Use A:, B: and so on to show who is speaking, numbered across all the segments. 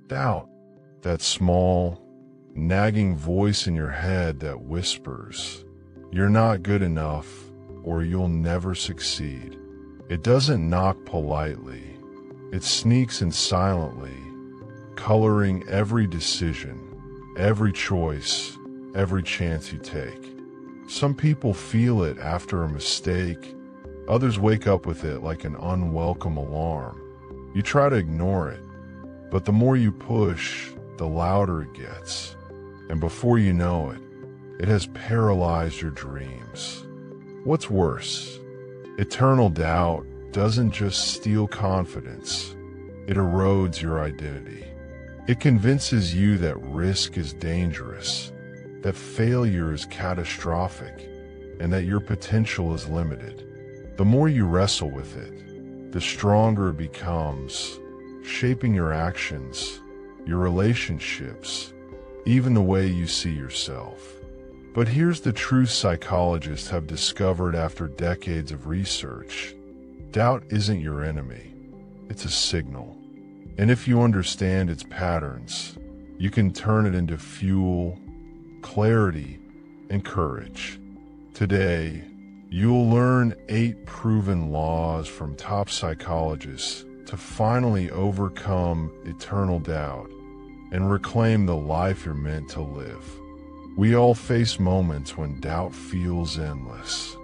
A: Doubt, that small, nagging voice in your head that whispers, "You're not good enough," or "You'll never succeed." It doesn't knock politely. It sneaks in silently, coloring every decision, every choice, every chance you take. Some people feel it after a mistake. Others wake up with it like an unwelcome alarm. You try to ignore it, but the more you push, the louder it gets. And before you know it, it has paralyzed your dreams. What's worse, eternal doubt doesn't just steal confidence, it erodes your identity. It convinces you that risk is dangerous, that failure is catastrophic, and that your potential is limited. The more you wrestle with it, the stronger it becomes, shaping your actions, your relationships, even the way you see yourself. But here's the truth psychologists have discovered after decades of research. Doubt isn't your enemy, it's a signal. And if you understand its patterns, you can turn it into fuel, clarity, and courage. Today, you'll learn 8 proven laws from top psychologists to finally overcome eternal doubt and reclaim the life you're meant to live. We all face moments when doubt feels endless.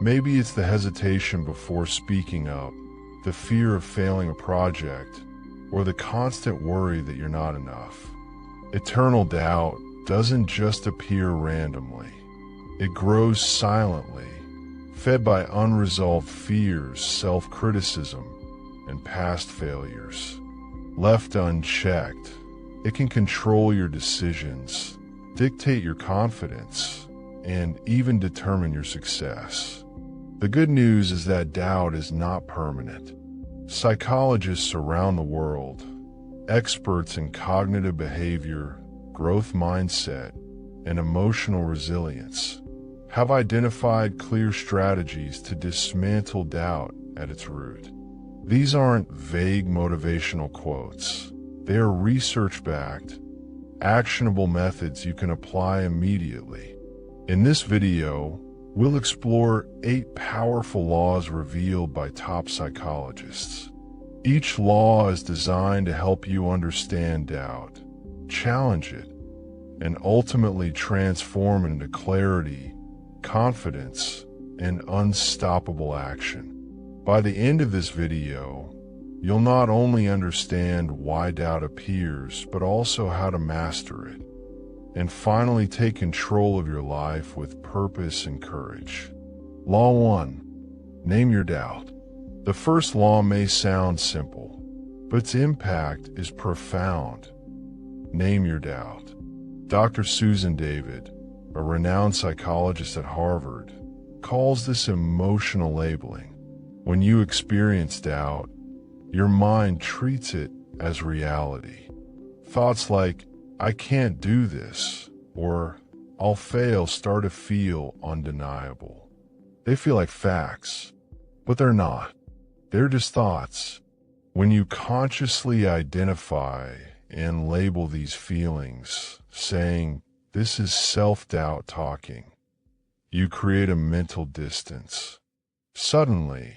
A: Maybe it's the hesitation before speaking up, the fear of failing a project, or the constant worry that you're not enough. Eternal doubt doesn't just appear randomly. It grows silently, fed by unresolved fears, self-criticism, and past failures. Left unchecked, it can control your decisions, dictate your confidence, and even determine your success. The good news is that doubt is not permanent. Psychologists around the world, experts in cognitive behavior, growth mindset, and emotional resilience, have identified clear strategies to dismantle doubt at its root. These aren't vague motivational quotes. They are research-backed, actionable methods you can apply immediately. In this video, we'll explore 8 powerful laws revealed by top psychologists. Each law is designed to help you understand doubt, challenge it, and ultimately transform it into clarity, confidence, and unstoppable action. By the end of this video, you'll not only understand why doubt appears, but also how to master it, and finally take control of your life with purpose and courage. Law 1. Name your doubt. The first law may sound simple, but its impact is profound. Name your doubt. Dr. Susan David, a renowned psychologist at Harvard, calls this emotional labeling. When you experience doubt, your mind treats it as reality. Thoughts like, "I can't do this," or "I'll fail," start to feel undeniable. They feel like facts, but they're not. They're just thoughts. When you consciously identify and label these feelings, saying, "This is self-doubt talking," you create a mental distance. Suddenly,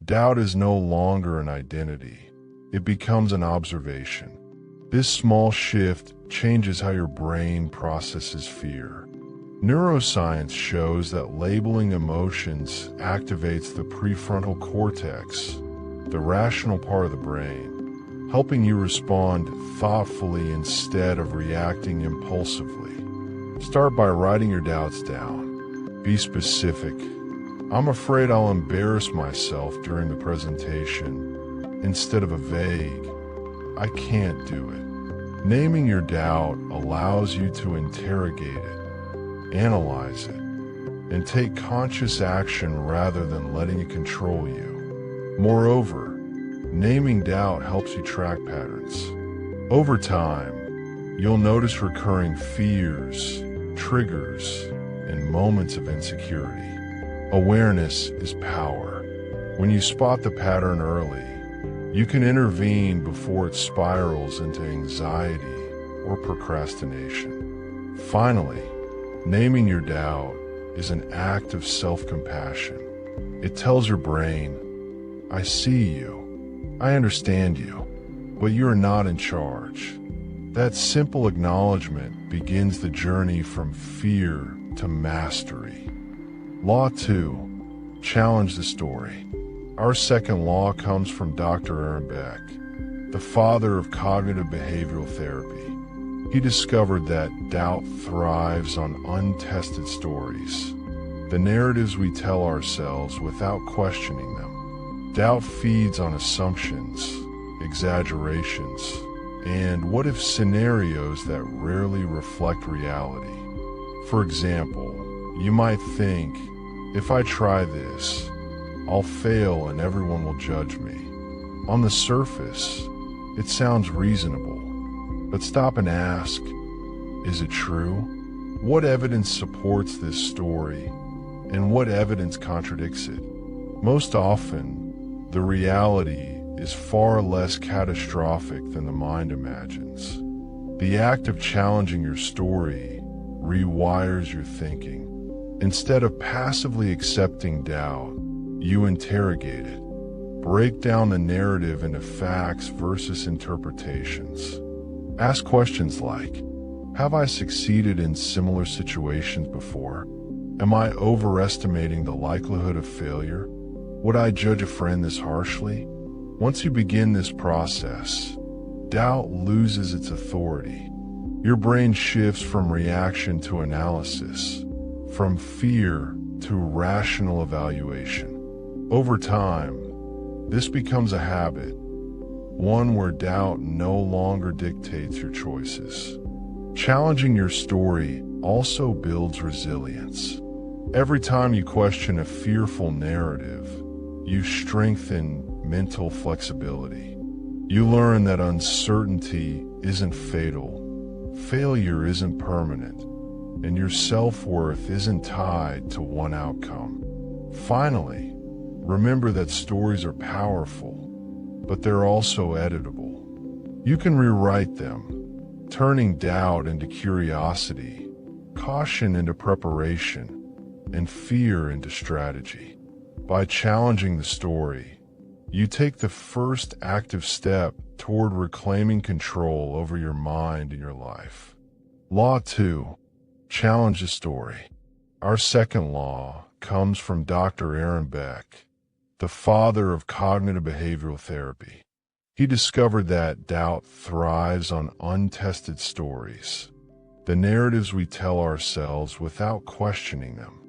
A: doubt is no longer an identity. It becomes an observation. This small shift changes how your brain processes fear. Neuroscience shows that labeling emotions activates the prefrontal cortex, the rational part of the brain, helping you respond thoughtfully instead of reacting impulsively. Start by writing your doubts down. Be specific. "I'm afraid I'll embarrass myself during the presentation," instead of a vague, "I can't do it." Naming your doubt allows you to interrogate it, analyze it, and take conscious action rather than letting it control you. Moreover, naming doubt helps you track patterns. Over time, you'll notice recurring fears, triggers, and moments of insecurity. Awareness is power. When you spot the pattern early, You can intervene before it spirals into anxiety or procrastination. Finally, naming your doubt is an act of self-compassion. It tells your brain, I see you, I understand you, but you are not in charge. That simple acknowledgement begins the journey from fear to mastery. Law 2. Challenge the story. Our second law comes from Dr. Aaron Beck, the father of cognitive behavioral therapy. He discovered that doubt thrives on untested stories, the narratives we tell ourselves without questioning them. Doubt feeds on assumptions, exaggerations, and what-if scenarios that rarely reflect reality. For example, you might think, if I try this, I'll fail and everyone will judge me. On the surface, it sounds reasonable, but stop and ask, is it true? What evidence supports this story, and what evidence contradicts it? Most often, the reality is far less catastrophic than the mind imagines. The act of challenging your story rewires your thinking. Instead of passively accepting doubt, you interrogate it. Break down the narrative into facts versus interpretations. Ask questions like, have I succeeded in similar situations before? Am I overestimating the likelihood of failure? Would I judge a friend this harshly? Once you begin this process, doubt loses its authority. Your brain shifts from reaction to analysis, from fear to rational evaluation. Over time, this becomes a habit, one where doubt no longer dictates your choices. Challenging your story also builds resilience. Every time you question a fearful narrative, you strengthen mental flexibility. You learn that uncertainty isn't fatal, failure isn't permanent, and your self-worth isn't tied to one outcome. Finally, remember that stories are powerful, but they're also editable. You can rewrite them, turning doubt into curiosity, caution into preparation, and fear into strategy. By challenging the story, you take the first active step toward reclaiming control over your mind and your life. Law 2. Challenge the story. Our second law comes from Dr. Aaron Beck, the father of cognitive behavioral therapy. He discovered that doubt thrives on untested stories, the narratives we tell ourselves without questioning them.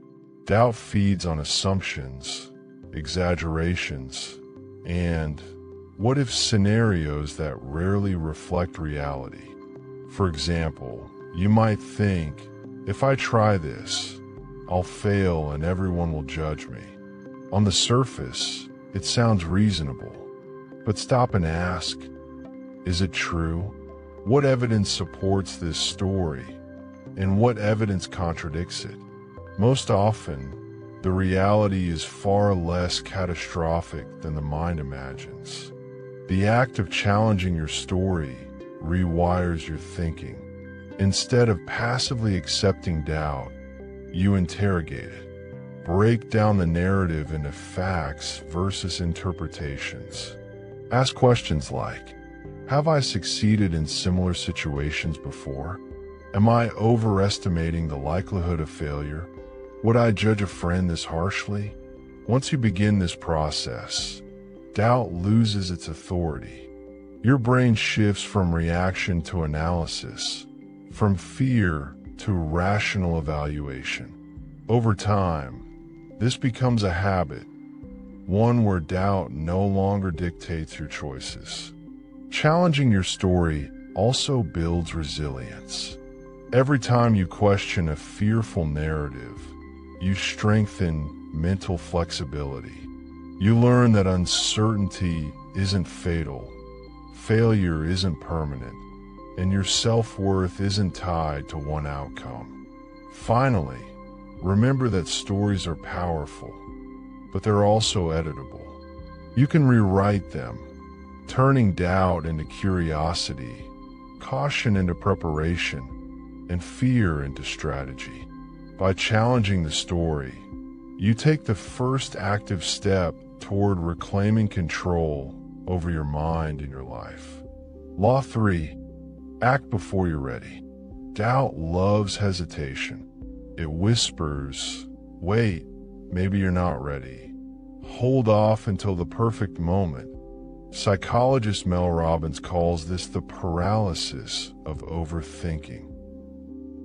A: Doubt feeds on assumptions, exaggerations, and what-if scenarios that rarely reflect reality. For example, you might think, if I try this, I'll fail and everyone will judge me. On the surface, it sounds reasonable, but stop and ask, is it true? What evidence supports this story, and what evidence contradicts it? Most often, the reality is far less catastrophic than the mind imagines. The act of challenging your story rewires your thinking. Instead of passively accepting doubt, you interrogate it. Break down the narrative into facts versus interpretations. Ask questions like, have I succeeded in similar situations before? Am I overestimating the likelihood of failure? Would I judge a friend this harshly? Once you begin this process, doubt loses its authority. Your brain shifts from reaction to analysis, from fear to rational evaluation. Over time, this becomes a habit, one where doubt no longer dictates your choices. Challenging your story also builds resilience. Every time you question a fearful narrative, you strengthen mental flexibility. You learn that uncertainty isn't fatal, failure isn't permanent, and your self-worth isn't tied to one outcome. Finally, remember that stories are powerful, but they're also editable. You can rewrite them, turning doubt into curiosity, caution into preparation, and fear into strategy. By challenging the story, you take the first active step toward reclaiming control over your mind and your life. Law 3. Act before you're ready. Doubt loves hesitation. It whispers, wait, maybe you're not ready. Hold off until the perfect moment. Psychologist Mel Robbins calls this the paralysis of overthinking.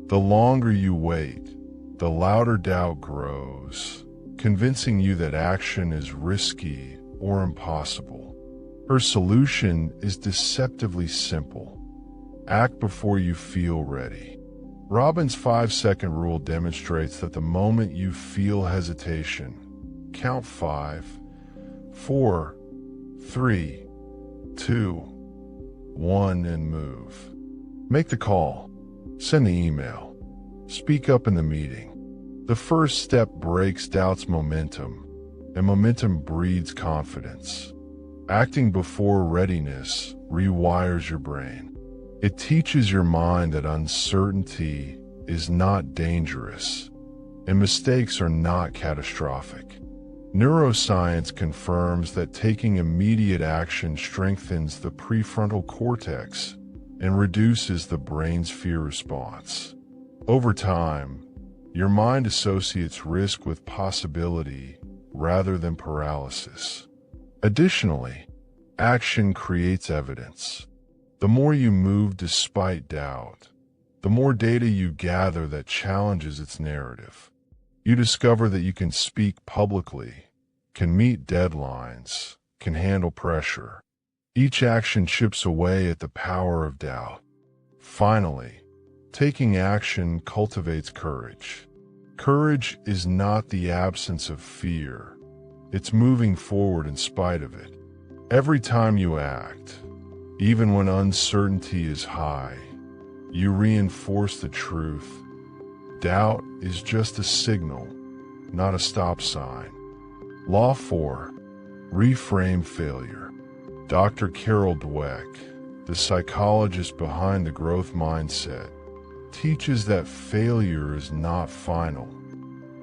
A: The longer you wait, the louder doubt grows, convincing you that action is risky or impossible. Her solution is deceptively simple. Act before you feel ready. Robbins' 5-second rule demonstrates that the moment you feel hesitation, count 5, 4, 3, 2, 1, and move. Make the call. Send the email. Speak up in the meeting. The first step breaks doubt's momentum, and momentum breeds confidence. Acting before readiness rewires your brain. It teaches your mind that uncertainty is not dangerous, and mistakes are not catastrophic. Neuroscience confirms that taking immediate action strengthens the prefrontal cortex and reduces the brain's fear response. Over time, your mind associates risk with possibility rather than paralysis. Additionally, action creates evidence. The more you move despite doubt, the more data you gather that challenges its narrative. You discover that you can speak publicly, can meet deadlines, can handle pressure. Each action chips away at the power of doubt. Finally, taking action cultivates courage. Courage is not the absence of fear. It's moving forward in spite of it. Every time you act, even when uncertainty is high, you reinforce the truth. Doubt is just a signal, not a stop sign. Law 4. Reframe failure. Dr. Carol Dweck, the psychologist behind the growth mindset, teaches that failure is not final.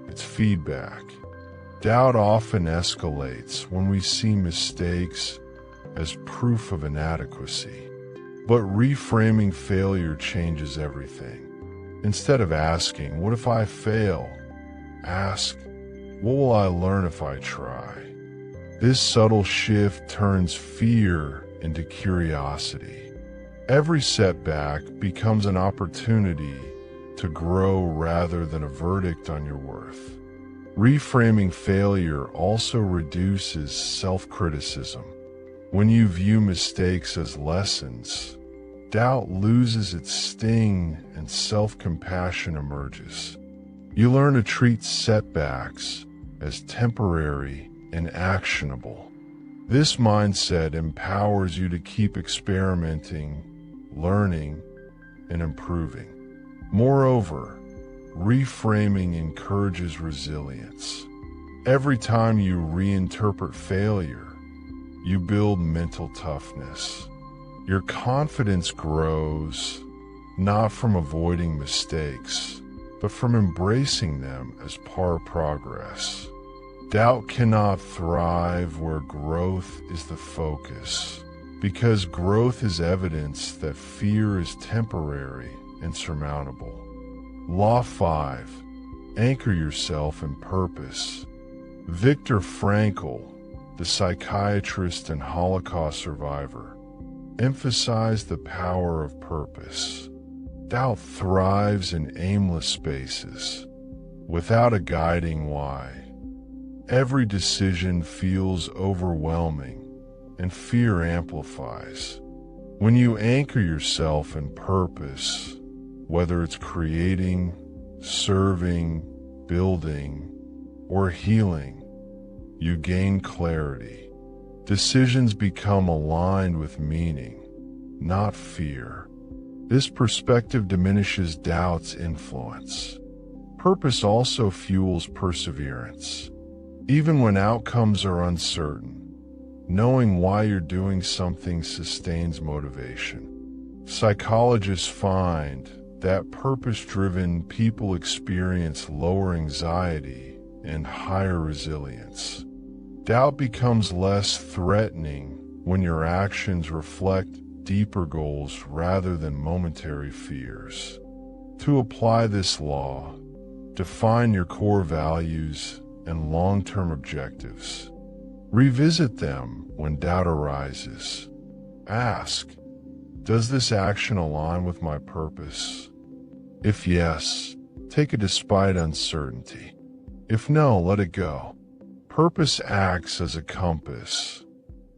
A: It's feedback. Doubt often escalates when we see mistakes as proof of inadequacy. But reframing failure changes everything. Instead of asking, what if I fail? Ask, what will I learn if I try? This subtle shift turns fear into curiosity. Every setback becomes an opportunity to grow rather than a verdict on your worth. Reframing failure also reduces self-criticism. When you view mistakes as lessons, doubt loses its sting and self-compassion emerges. You learn to treat setbacks as temporary and actionable. This mindset empowers you to keep experimenting, learning, and improving. Moreover, reframing encourages resilience. Every time you reinterpret failure, you build mental toughness. Your confidence grows, not from avoiding mistakes, but from embracing them as part of progress. Doubt cannot thrive where growth is the focus, because growth is evidence that fear is temporary and surmountable. Law 5. Anchor yourself in purpose. Viktor Frankl, the psychiatrist and Holocaust survivor, emphasized the power of purpose. Doubt thrives in aimless spaces, without a guiding why. Every decision feels overwhelming, and fear amplifies. When you anchor yourself in purpose, whether it's creating, serving, building, or healing, you gain clarity. Decisions become aligned with meaning, not fear. This perspective diminishes doubt's influence. Purpose also fuels perseverance. Even when outcomes are uncertain, Knowing why you're doing something sustains motivation. Psychologists find that purpose-driven people experience lower anxiety and higher resilience. Doubt becomes less threatening when your actions reflect deeper goals rather than momentary fears. To apply this law, define your core values and long-term objectives. Revisit them when doubt arises. Ask, does this action align with my purpose? If yes, take it despite uncertainty. If no, let it go. Purpose acts as a compass,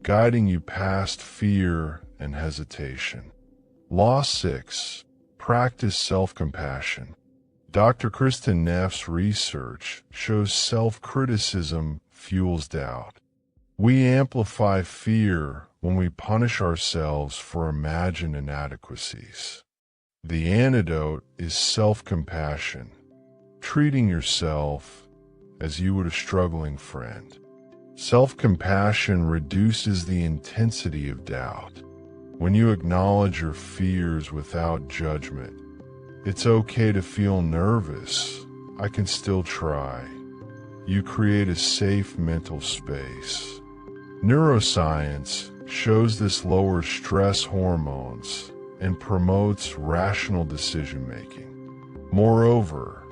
A: guiding you past fear and hesitation. Law 6. Practice self-compassion. Dr. Kristen Neff's research shows self-criticism fuels doubt. We amplify fear when we punish ourselves for imagined inadequacies. The antidote is self-compassion, treating yourself as you would a struggling friend. Self-compassion reduces the intensity of doubt. When you acknowledge your fears without judgment, it's okay to feel nervous. I can still try. You create a safe mental space. Neuroscience shows this lowers stress hormones and promotes rational decision-making. Moreover,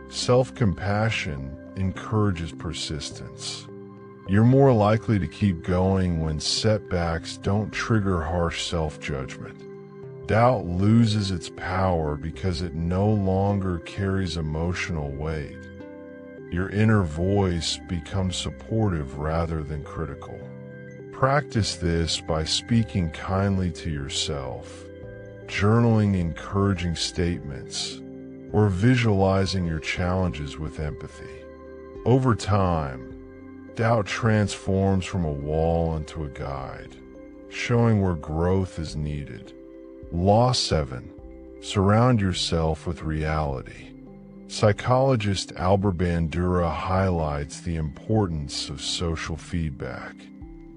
A: self-compassion encourages persistence. You're more likely to keep going when setbacks don't trigger harsh self-judgment. Doubt loses its power because it no longer carries emotional weight. Your inner voice becomes supportive rather than critical. Practice this by speaking kindly to yourself, journaling encouraging statements, or visualizing your challenges with empathy. Over time, doubt transforms from a wall into a guide, showing where growth is needed. Law 7. Surround yourself with reality. Psychologist Albert Bandura highlights the importance of social feedback.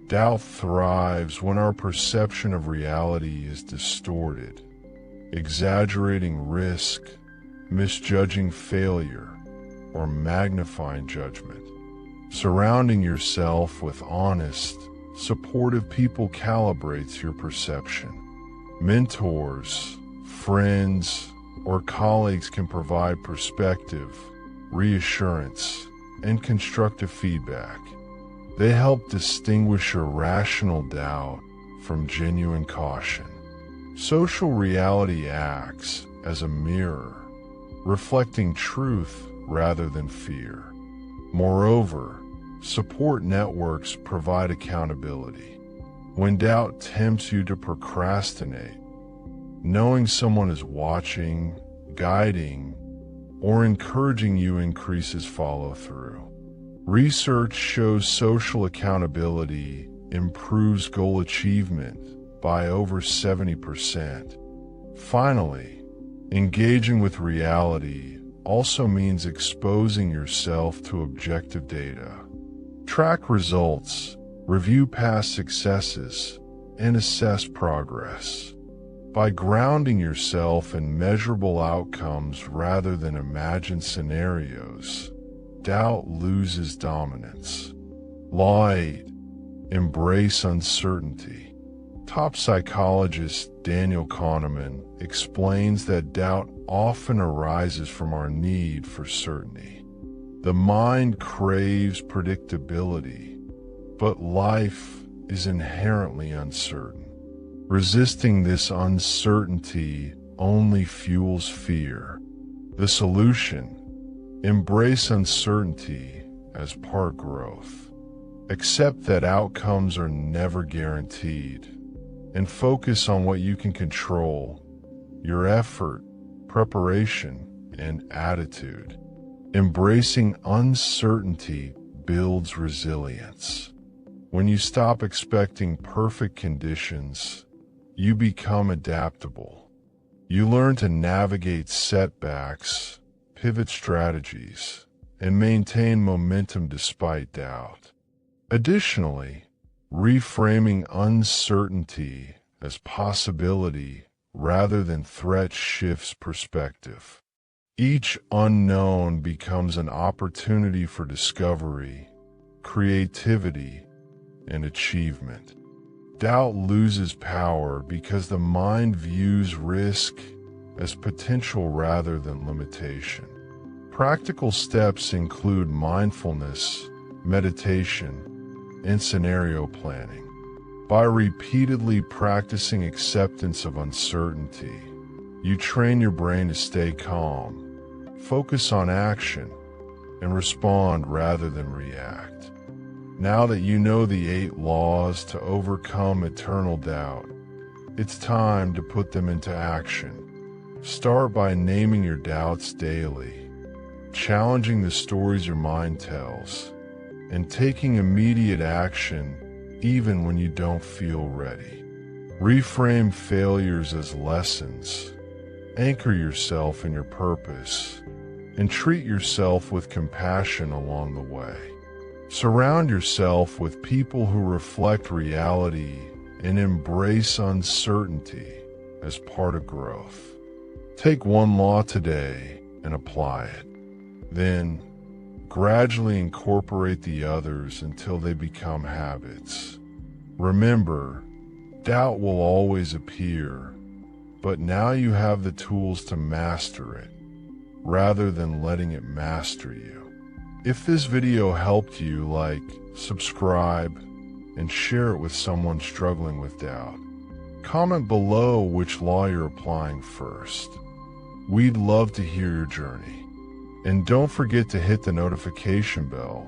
A: Doubt thrives when our perception of reality is distorted, exaggerating risk, misjudging failure, or magnifying judgment. Surrounding yourself with honest, supportive people calibrates your perception. Mentors, friends, or colleagues can provide perspective, reassurance, and constructive feedback. They help distinguish irrational doubt from genuine caution. Social reality acts as a mirror, reflecting truth rather than fear. Moreover, support networks provide accountability. When doubt tempts you to procrastinate, knowing someone is watching, guiding, or encouraging you increases follow-through. Research shows social accountability improves goal achievement by over 70%. Finally, engaging with reality also means exposing yourself to objective data. Track results, review past successes, and assess progress. By grounding yourself in measurable outcomes rather than imagined scenarios, doubt loses dominance. Law 8. Embrace uncertainty. Top psychologist Daniel Kahneman explains that doubt often arises from our need for certainty. The mind craves predictability, but life is inherently uncertain. Resisting this uncertainty only fuels fear. The solution: embrace uncertainty as part growth. Accept that outcomes are never guaranteed, and focus on what you can control: your effort, preparation, and attitude. Embracing uncertainty builds resilience. When you stop expecting perfect conditions, you become adaptable. You learn to navigate setbacks, pivot strategies, and maintain momentum despite doubt. Additionally, Reframing uncertainty as possibility rather than threat shifts perspective. Each unknown becomes an opportunity for discovery, creativity, and achievement. Doubt loses power because the mind views risk as potential rather than limitation. Practical steps include mindfulness, meditation, and scenario planning. By repeatedly practicing acceptance of uncertainty, you train your brain to stay calm, focus on action, and respond rather than react. Now that you know the 8 laws to overcome eternal doubt, it's time to put them into action. Start by naming your doubts daily, challenging the stories your mind tells, and taking immediate action even when you don't feel ready. Reframe failures as lessons, anchor yourself in your purpose, and treat yourself with compassion along the way. Surround yourself with people who reflect reality and embrace uncertainty as part of growth. Take one law today and apply it. Then, gradually incorporate the others until they become habits. Remember, doubt will always appear, but now you have the tools to master it, rather than letting it master you. If this video helped you, like, subscribe, and share it with someone struggling with doubt. Comment below which law you're applying first. We'd love to hear your journey. And don't forget to hit the notification bell